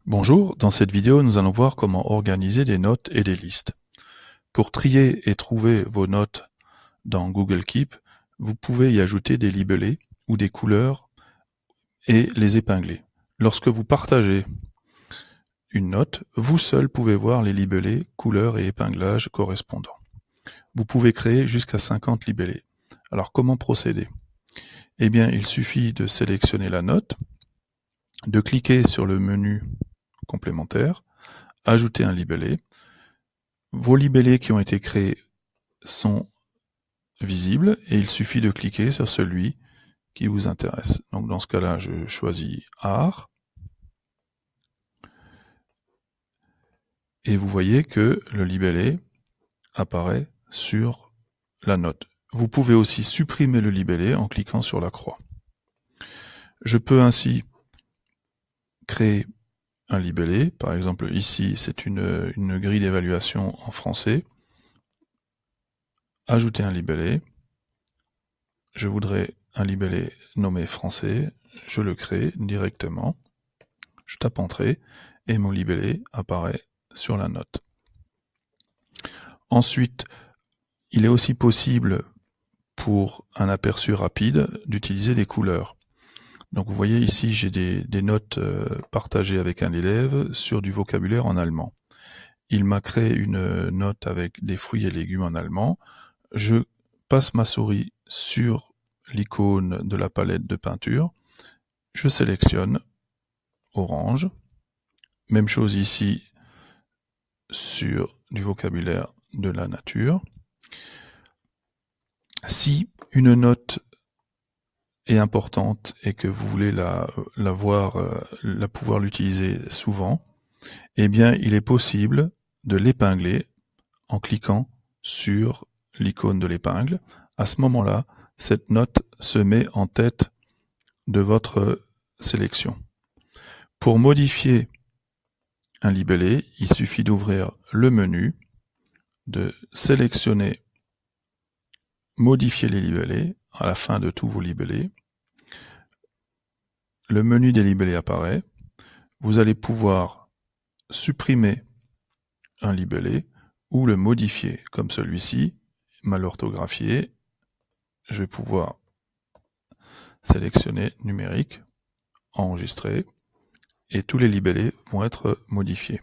Bonjour, dans cette vidéo nous allons voir comment organiser des notes et des listes. Pour trier et trouver vos notes dans Google Keep, vous pouvez y ajouter des libellés ou des couleurs et les épingler. Lorsque vous partagez une note, vous seul pouvez voir les libellés, couleurs et épinglages correspondants. Vous pouvez créer jusqu'à 50 libellés. Alors comment procéder? Eh bien, il suffit de sélectionner la note, de cliquer sur le menu complémentaire, ajouter un libellé. Vos libellés qui ont été créés sont visibles et il suffit de cliquer sur celui qui vous intéresse. Donc dans ce cas-là, je choisis Art et vous voyez que le libellé apparaît sur la note. Vous pouvez aussi supprimer le libellé en cliquant sur la croix. Je peux ainsi créer un libellé. Par exemple, ici, c'est une grille d'évaluation en français. Ajouter un libellé. Je voudrais un libellé nommé français. Je le crée directement. Je tape Entrée et mon libellé apparaît sur la note. Ensuite, il est aussi possible pour un aperçu rapide d'utiliser des couleurs. Donc vous voyez ici, j'ai des notes partagées avec un élève sur du vocabulaire en allemand. Il m'a créé une note avec des fruits et légumes en allemand. Je passe ma souris sur l'icône de la palette de peinture. Je sélectionne orange. Même chose ici sur du vocabulaire de la nature. Si une note est importante et que vous voulez la pouvoir l'utiliser souvent, eh bien, il est possible de l'épingler en cliquant sur l'icône de l'épingle. À ce moment-là, cette note se met en tête de votre sélection. Pour modifier un libellé, il suffit d'ouvrir le menu, de sélectionner Modifier les libellés à la fin de tous vos libellés. Le menu des libellés apparaît. Vous allez pouvoir supprimer un libellé ou le modifier, comme celui-ci, mal orthographié. Je vais pouvoir sélectionner numérique, enregistrer, et tous les libellés vont être modifiés.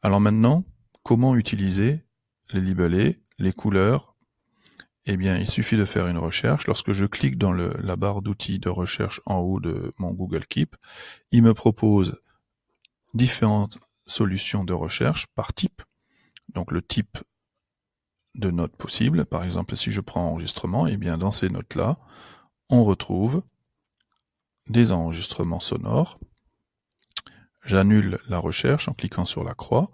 Alors maintenant, comment utiliser les libellés, les couleurs? Eh bien, il suffit de faire une recherche. Lorsque je clique dans la barre d'outils de recherche en haut de mon Google Keep, il me propose différentes solutions de recherche par type. Donc le type de notes possible. Par exemple, si je prends enregistrement, eh bien dans ces notes-là, on retrouve des enregistrements sonores. J'annule la recherche en cliquant sur la croix.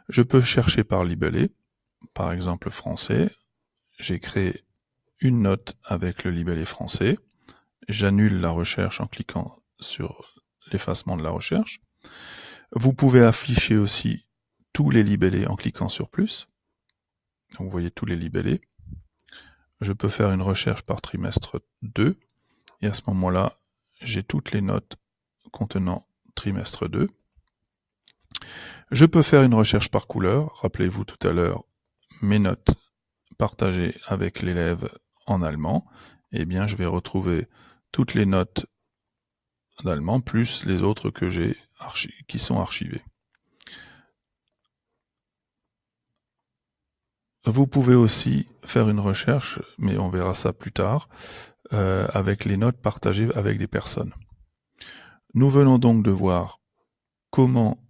Je peux chercher par libellé. Par exemple, français. J'ai créé une note avec le libellé français. J'annule la recherche en cliquant sur l'effacement de la recherche. Vous pouvez afficher aussi tous les libellés en cliquant sur plus. Donc vous voyez tous les libellés. Je peux faire une recherche par trimestre 2. Et à ce moment-là, j'ai toutes les notes contenant trimestre 2. Je peux faire une recherche par couleur. Rappelez-vous tout à l'heure, mes notes partagées avec l'élève en allemand. Eh bien, je vais retrouver toutes les notes d'allemand plus les autres que j'ai qui sont archivées. Vous pouvez aussi faire une recherche, mais on verra ça plus tard, avec les notes partagées avec des personnes. Nous venons donc de voir comment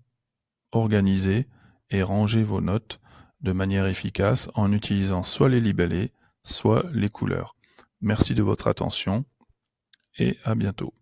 organiser et ranger vos notes de manière efficace en utilisant soit les libellés, soit les couleurs. Merci de votre attention et à bientôt.